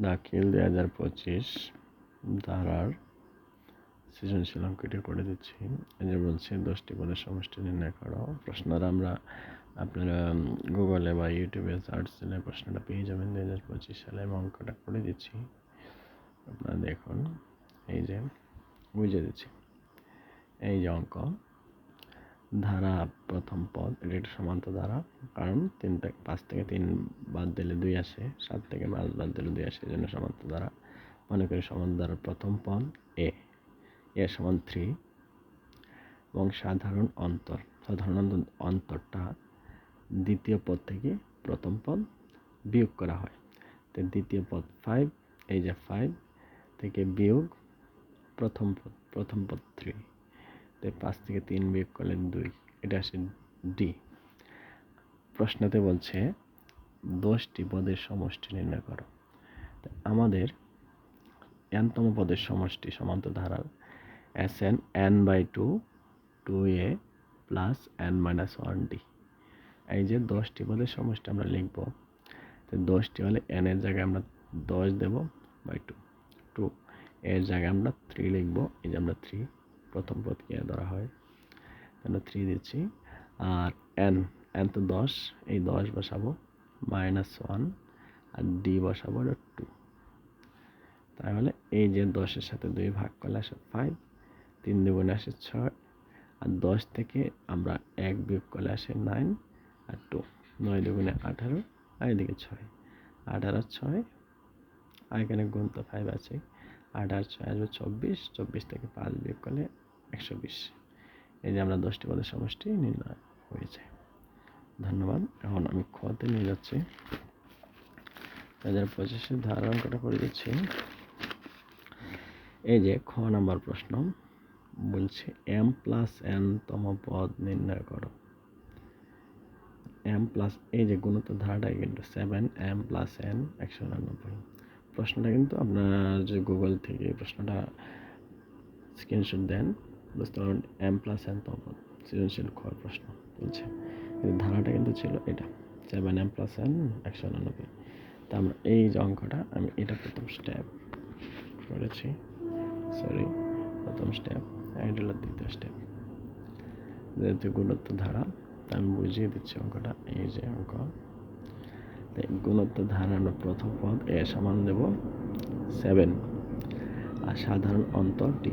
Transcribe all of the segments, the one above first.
দাখিল 2025 ধারার সৃজনশীল অঙ্কটি করে দিচ্ছি। এই যে বলছি 10টি পদের সমষ্টি নির্ণয় করো। প্রশ্নটা আমরা আপনারা গুগলে বা ইউটিউবে সার্চ দিলে প্রশ্নটা পেয়ে যাবেন 2025 সালে। আমি অঙ্কটা করে দিচ্ছি, আপনারা দেখুন। এই যে বুঝে দিচ্ছি, এই যে অঙ্ক ধারা প্রথম পদ, এটা একটা সমান্তর ধারা, কারণ 5 থেকে 3 বাদ দিলে 2 আসে, 7 থেকে 5 বাদ দিলে 2 আসে, এই জন্য সমান্তর ধারা। মনে করি সমান্তর ধারার প্রথম পদ এ সমান 3 এবং সাধারণ অন্তরটা দ্বিতীয় পদ থেকে প্রথম পদ বিয়োগ করা হয়। তো দ্বিতীয় পদ 5, এই যে 5 থেকে বিয়োগ প্রথম পদ 3, তো 5 থেকে 3 বিয়োগ করলে 2, এটা আসে ডি। প্রশ্নতে বলছে 10টি পদের সমষ্টি নির্ণয় করো। আমাদের n-তম পদের সমষ্টি সমান্তর ধারার Sn n/2 2a plus n-1d। এই যে 10টি পদের সমষ্টি আমরা লিখব, তো 10টি হলে n এর জায়গায় আমরা 10 দেব বাই 2 এর জায়গায় আমরা 3 লিখব। এই যে আমরা 3 প্রথম পদকে ধরা হয়, আমরা 3 দিচ্ছি। আর n তো 10, এই 10 বসাবো, -1 আর d বসাবো 2। তাহলে এই যে 10-এর সাথে 2 ভাগ করলে আসে 5, 3 দুগুণে আসে 6, আর 10 থেকে আমরা 1 বিয়োগ করলে আসে 9 আর 2, 9 দুগুণে 18, আর এদিকে 6, 18 আর 6, আর এখানে গুণ তো 5 আছে, 8 আর 6 আসবে 24, 24 থেকে 5 বিয়োগ করলে 120। এই যে আমরা 10টি পদের সমষ্টি নির্ণয় হয়েছে। ধন্যবাদ। এখন আমি খতে নিয়ে যাচ্ছি। 2025 ধারা অঙ্কটা করে দিচ্ছি। এই যে খ নাম্বার প্রশ্ন বলছে m+n-তম পদ নির্ণয় করো। এই যে গুণোত্তর ধারাটাই কিন্তু 7m + n 199। প্রশ্নটা কিন্তু আপনার যে গুগল থেকে প্রশ্নটা স্ক্রিনশট দেন, বুঝতে পারবেন m+n-তম পদ সৃজনশীল খ প্রশ্ন বলছে। ধারাটা কিন্তু ছিল এটা 7m + n 199। তা আমরা এই যে অঙ্কটা আমি এটা প্রথম স্টেপ করেছি, প্রথম স্টেপ, এটা হলো দ্বিতীয় স্টেপ। যেহেতু গুণোত্তর ধারা, আমি বুঝিয়ে দিচ্ছি অঙ্কটা। এই যে অঙ্ক, গুণোত্তর ধারা আমরা প্রথম পদ এ সমান দেব 7 আর সাধারণ অন্তর d।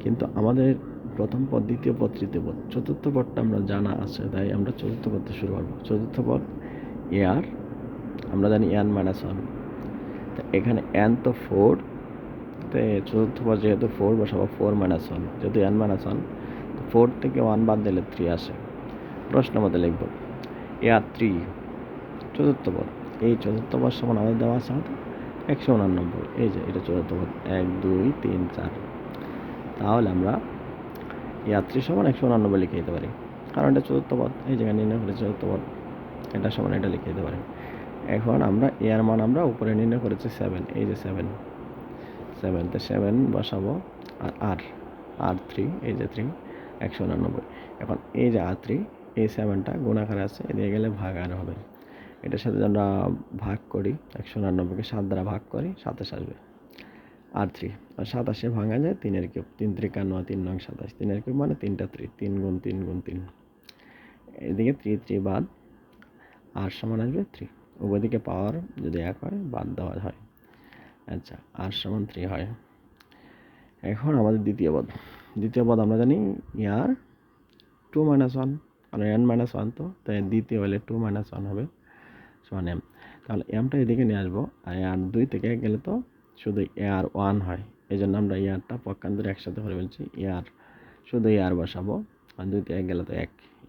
কিন্তু আমাদের প্রথম পদ, দ্বিতীয় পদ, তৃতীয় পদ, চতুর্থ পদটা আমরা জানা আছে, তাই আমরা চতুর্থ পদ শুরু করব। চতুর্থ পদ আর আমরা জানি n-1, তো এখানে n তো 4, তো চতুর্থ পদ যেহেতু 4 বসাবো, 4-1, যেহেতু n-1, 4 থেকে 1 বাদ দিলে 3 আসে। প্রশ্ন মতে লিখব আর 3 চতুর্থ পদ। এই চতুর্থ পদ সমান আমাদের দেওয়া আছে 189। এই যে এটা চতুর্থ পদ, 1 2 3 4। তাহলে আমরা আর 3 সমান 189 লিখে দিতে পারি, কারণ এটা চতুর্থ পদ। এই জায়গায় নির্ণয় করে চতুর্থ পদ, এটা সমান এটা লিখে দিতে পারি। এখন আমরা এর মান আমরা উপরে নির্ণয় করেছি 7, এই যে 7, তো 7 বসাবো, আর r3, এই যে 3 189। এখন এই যে r3, এই 7টা গুণাকারে আছে, এদিকে গেলে ভাগ আর হবে। এটার সাথে আমরা ভাগ করি, 189কে 7 দ্বারা ভাগ করি, 27 আসবে। r3 আর 27 ভাঙা যায় 3-এর কিউব, 3 3 9, 3 9 27, 3-এর কিউব মানে 3টা 3, 3 গুণ 3 গুণ 3। এদিকে 3 3 বাদ, আর সমান আসবে 3। উভয় দিকে পাওয়ার যদি 1 হয় বাদ দেওয়া হয়। আচ্ছা, আর সমান 3 হয়। এখন আমাদের দ্বিতীয় পদ আমরা জানি ইয়ার 2-1, কারণ n-1 তো, তাই দ্বিতীয় হলে 2-1 হবে সমান m। তাহলে mটা এদিকে নিয়ে আসবো, আর আর 2 থেকে 1 গেলে তো শুধু আর 1 হয়, এই জন্য আমরা ইয়ারটা পক্ষান্তরে একসাথে করে বলছি। ইয়ার শুধু ইয়ার বসাবো, আর 2 থেকে 1 গেলে তো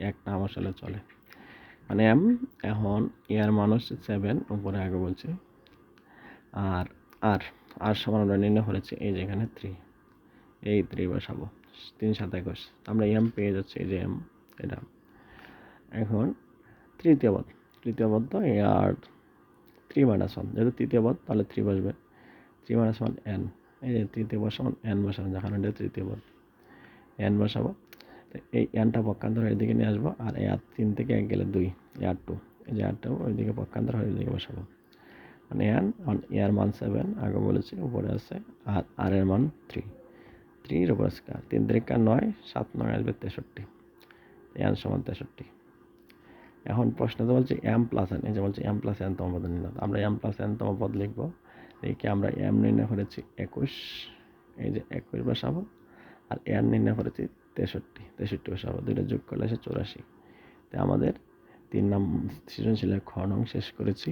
1 না বসালে চলে, মানে m। এখন ইয়ার মান হচ্ছে 7, উপরে আগে বলছি। আর আর সমান আমরা নির্ণয় করেছি এই যে এখানে 3, এই 3 বসাবো, 3 7 21, আমরা m পেয়ে যাচ্ছি, এই যে m এটা। এখন তৃতীয় পদ তো আর 3-1, যেহেতু তৃতীয় পদ তাহলে 3 বসবে, 3-1 n। এই যে তৃতীয় পদ সমান n বসানো, যখন এটা তৃতীয় পদ n বসাবো, তো এই nটা পক্ষান্তর হয়ে এদিকে নিয়ে আসবো, আর এই আর 3 থেকে 1 গেলে 2, আর 2, এই যে আর 2 ওইদিকে পক্ষান্তর হয়ে এদিকে বসাবো, এখন এখন এর মান 7 আগে বলেছি উপরে আছে, আর আর এর মান 3, 3 এর উপরে স্কয়ার, 3 3 9, 7 9 আসবে 63, n সমান 63। এখন প্রশ্নতে বলছে m প্লাস n, এই যে বলছে m প্লাস n তম পদ নির্ণয়, আমরা m প্লাস n তম পদ লিখবো। লিখে আমরা m নির্ণয় করেছি 21, এই যে 21 বসাবো, আর n নির্ণয় করেছি 63, 63 বসাবো, দুইটা যোগ করলে আসে 84। তাই আমাদের 3 নং সৃজনশীলের খ নং শেষ করেছি।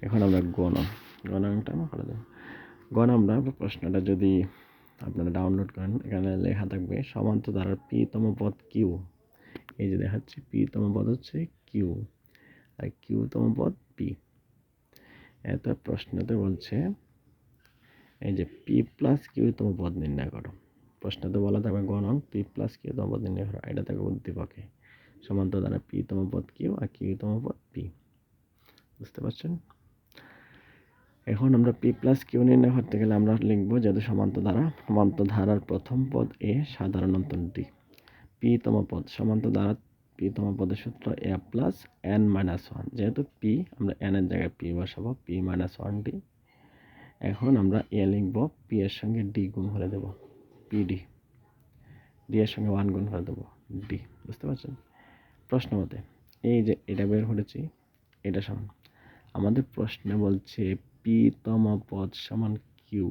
এখন আমরা গ নংটা আমরা করে দেবো। গ আমরা প্রশ্নটা যদি আপনারা ডাউনলোড করেন, এখানে লেখা থাকবে সমান্তর ধারার পি তম পদ কিউ, এই যে দেখাচ্ছি পি তম পদ হচ্ছে কিউ আর কিউ তম পদ পি। এত প্রশ্নতে বলছে এই যে পি প্লাস কিউ তম পদ নির্ণয় করো। প্রশ্নতে বলা থাকবে গ নং পি প্লাস কিউ তম পদ নির্ণয় করো, এটা থাকবে উদ্দীপকে সমান্তর ধারা পি তম পদ কিউ আর কিউ তম পদ পি। বুঝতে পারছেন? এখন আমরা পি প্লাস কিউ নির্ণয় করতে গেলে আমরা লিখবো যেহেতু সমান্তর ধারার প্রথম পদ এ, সাধারণ অন্তর ডি, পি তম পদ সমান্তর ধারা পি তম পদের সূত্র এ প্লাস এন মাইনাস ওয়ান, যেহেতু পি আমরা এন এর জায়গায় পি বসাবো, পি মাইনাস ওয়ান ডি। এখন আমরা এ লিখবো, পি এর সঙ্গে ডি গুণ করে দেবো, পিডি, ডি এর সঙ্গে ওয়ান গুণ করে দেবো ডি। বুঝতে পারছেন? প্রশ্ন মতে এই যে এটা বের করেছি, এটা সমান আমাদের প্রশ্নে বলছে পি তম পদ সমান কিউ,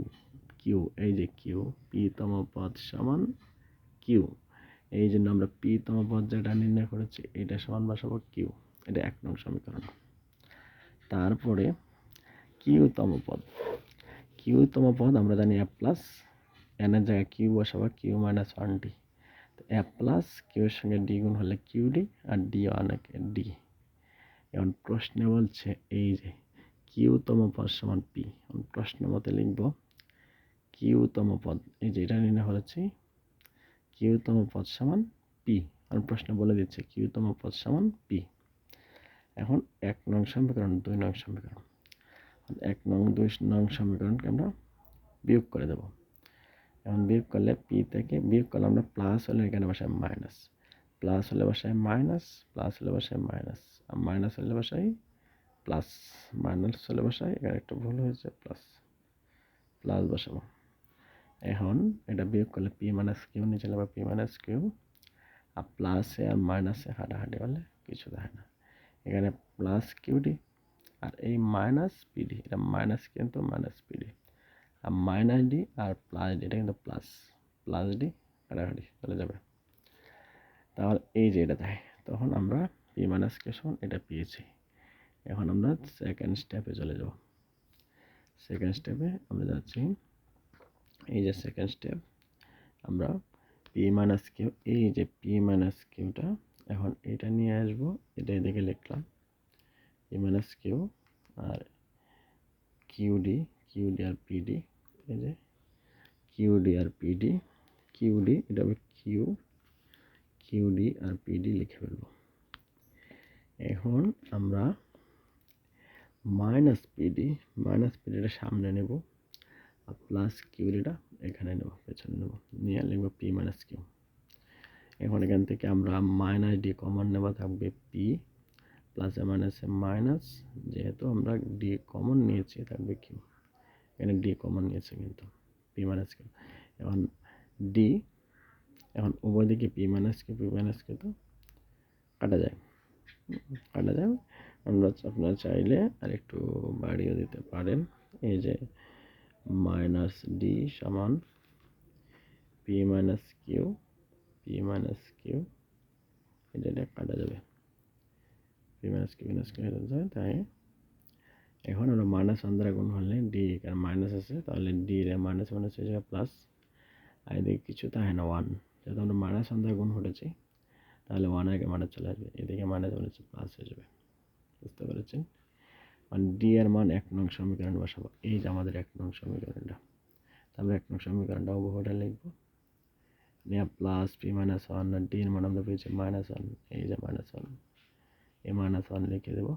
কিউ এই যে কিউ, পি তম পদ সমান কিউ, এই জন্য আমরা পি তম পদ যেটা নির্ণয় করেছি এটা সমান বসাবো কিউ, এটা 1 নং সমীকরণ। তারপরে কিউ তম পদ আমরা জানি এ প্লাস এন এর জায়গায় কিউ বসাবো, কিউ মাইনাস ওয়ান ডি, এ প্লাস কিউ এর সঙ্গে ডি গুণ হলে কিউ ডি আর ডি অনেক ডি। এখন প্রশ্নে বলছে এই যে কিউ তম পদ সমান পি, প্রশ্ন মতে লিখব কিউ তম পদ, এই যে এটা নির্ণয় করেছি কিউ তম পদ সমান পি, আর প্রশ্ন বলে দিচ্ছে কিউ তম পদ সমান পি। এখন 1 নং সমীকরণ 2 নং সমীকরণ, 1 নং 2 নং সমীকরণকে আমরা বিয়োগ করে দেব। এখন বিয়োগ করলে পি থেকে বিয়োগ করলে আমরা প্লাস হলে এখানে বসাই মাইনাস, প্লাস হলে বসাই মাইনাস, প্লাস হলে বসাই মাইনাস, আর মাইনাস হলে বসাই প্লাস, মাইনাস হলে বসাই, এখানে একটা ভুল হয়েছে, প্লাস প্লাস বসাবো। এখন এটা বিয়োগ করলে পি মাইনাস কিউ নিচে নেবে পি মাইনাস কিউ, আর প্লাসে আর মাইনাসে হাঁটাহাঁটি করলে কিছু থাকে না, এখানে প্লাস কিউডি আর এই মাইনাস পিডি, এটা মাইনাস কিন্তু মাইনাস পিডি, আর মাইনাস ডি আর প্লাস ডি, এটা কিন্তু প্লাস, প্লাস ডি হাঁটাহাঁটি চলে যাবে। তাহলে এই যে এটা দেয়, তখন আমরা পি মাইনাস কিউ সমান এটা পেয়েছি। এখন আমরা সেকেন্ড স্টেপে চলে যাব। সেকেন্ড স্টেপে আমরা যাচ্ছি, এই যে সেকেন্ড স্টেপ আমরা পি মাইনাস কিউ, এই যে পি মাইনাস কিউটা এখন এটা নিয়ে আসবো, এটা এদিকে লিখলাম P minus Q R QD, QD আর পিডি, এই যে কিউডি আর পিডি, কিউডি এটা হবে কিউ, কিউডি আর পিডি লিখে ফেলবো। এখন আমরা মাইনাস পিডিটা সামনে নেব, আর প্লাস কিউডিটা এখানে নেব, পেছনে নেব, নিয়ে লিখবো পি মাইনাস কিউ। এখন এখান থেকে আমরা মাইনাস ডি কমন নেওয়া থাকবে পি, প্লাসে মাইনাসে মাইনাস, যেহেতু আমরা ডি কমন নিয়েছি থাকবে কিউ, এখানে ডি কমন নিয়েছে কিন্তু পি মাইনাস কিউ। এখন ডি, এখন উভয় দিকে পি মাইনাস কিউ তো কাটা যায়, আপনারা চাইলে আর একটু বাড়িয়ে দিতে পারেন। এই যে মাইনাস ডি সমান পি মাইনাস কিউ, এটা কাটা যাবে, পি মাইনাস কিউ হয়ে যায়। তাই এখন আমরা মাইনাস ওয়ান দ্বারা গুণ হলে ডি, কারণ মাইনাস আছে তাহলে ডি রে মাইনাস মাইনাস হয়ে যাবে প্লাস, আর এদিকে কিছু থাকে না ওয়ান, যেহেতু আমরা মাইনাস ওয়ান দ্বারা গুণ করেছি তাহলে ওয়ান আগে মাইনাস চলে আসবে, এদিকে মাইনাস মাইনাস প্লাস হয়ে যাবে। বুঝতে পেরেছেন? মানে ডি এর মান 1 নং সমীকরণ বসাবো, এই যে আমাদের 1 নং সমীকরণটা, তারপরে 1 নং সমীকরণটা উভয়টা লিখবো, নিয়ে প্লাস পি মাইনাস ওয়ান, আর ডি এর মান আমরা পেয়েছি মাইনাস ওয়ান, এই যে মাইনাস ওয়ান, এই মাইনাস ওয়ান লিখে দেবো।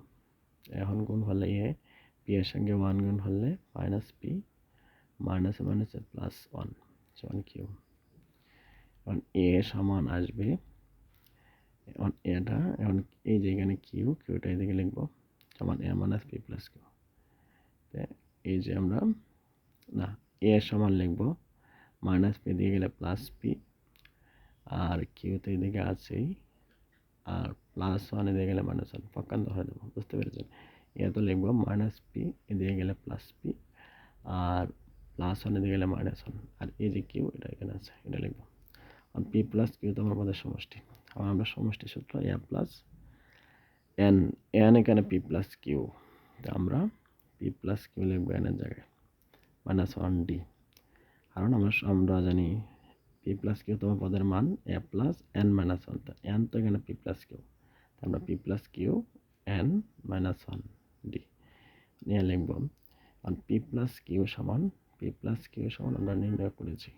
এখন গুণ হলে এ, পি এর সঙ্গে ওয়ান গুণ হলে মাইনাস পি, মাইনাসে মাইনাসে প্লাস ওয়ান সমান কিউ। এখন এ সমান আসবে, এখন এটা, এখন এই যে এখানে কিউটা এদিকে লিখবো সমান এ মাইনাস পি প্লাস কিউ, এই যে আমরা না এ সমান লিখব মাইনাস পি দিয়ে গেলে প্লাস পি, আর কিউ তো এদিকে আছেই, আর প্লাস ওয়ানে দিয়ে গেলে মাইনাস ওয়ান পক্ষান্ত হয়ে দেবো, বুঝতে পেরেছেন? এ তো লিখবো মাইনাস পি দিয়ে গেলে প্লাস পি, আর প্লাস ওয়ানে দিয়ে গেলে মাইনাস ওয়ান, আর এই যে কিউ এটা এখানে আছে এটা লিখবো। আর পি প্লাস কিউ তো আমার পদের সমষ্টি, আবার আমরা সমষ্টি সূত্র এ প্লাস এন, এন এখানে পি প্লাস কিউ, তো আমরা পি প্লাস কিউ লিখবো এনের জায়গায় মাইনাস ওয়ান ডি, কারণ আমরা জানি পি প্লাস কিউ তোমার পদের মান a plus n minus one, তো এন তো এখানে পি প্লাস কিউ, আমরা P plus q n minus one d নিয়ে লিখব। আর পি প্লাস কিউ সমান আমরা নির্ণয় করেছি,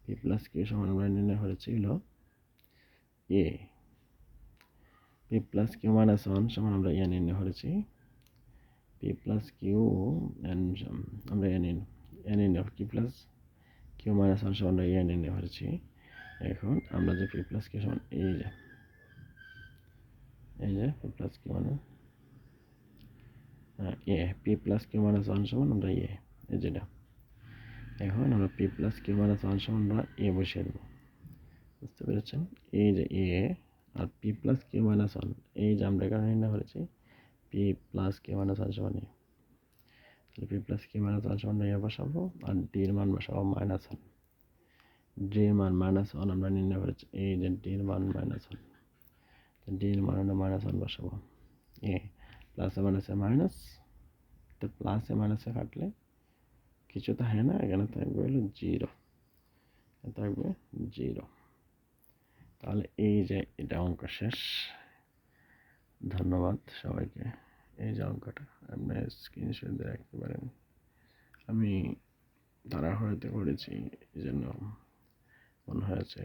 পি প্লাস কিউ সমান আমরা নির্ণয় করেছি হলো A, P plus Q minus one সমান আমরা এ নির্ণয় করেছি, পি প্লাস কিউ এন আমরা এ নির্ণয় p plus Q minus one সমান আমরা এ নির্ণয় করেছি। এখন আমরা যে পি প্লাস কিউ সমান এই যে পি প্লাস কিউ মানে A, P plus Q minus one সমান আমরা এ, এই যেটা। এখন আমরা P plus Q minus one সমান আমরা এ বসিয়ে দেবো, বুঝতে পেরেছেন? এই যে এ আর P plus Q minus one, এই যে আমরা এখানে নির্ণয় করেছি P plus Q minus one সমান এ, তাহলে P plus Q minus one সমান এ বসাবো, আর ডির মান বসাবো মাইনাস ওয়ান, ডির মান মাইনাস ওয়ান আমরা নির্ণয় করেছি, এই যে ডির মান মাইনাস ওয়ান, ডির মান আমরা মাইনাস ওয়ান বসাবো, এ প্লাসে মাইনাসে মাইনাস, তো প্লাসে মাইনাসে কাটলে কিছু থাকে না, এখানে থাকবে হলো জিরো, থাকবে জিরো। তাহলে এই যে এটা অঙ্ক শেষ। ধন্যবাদ সবাইকে। এই যে অঙ্কটা আপনি স্ক্রিনশট দিয়ে রাখতে পারেন, আমি তাড়াহুড়োতে করেছি এই জন্য মনে হয়েছে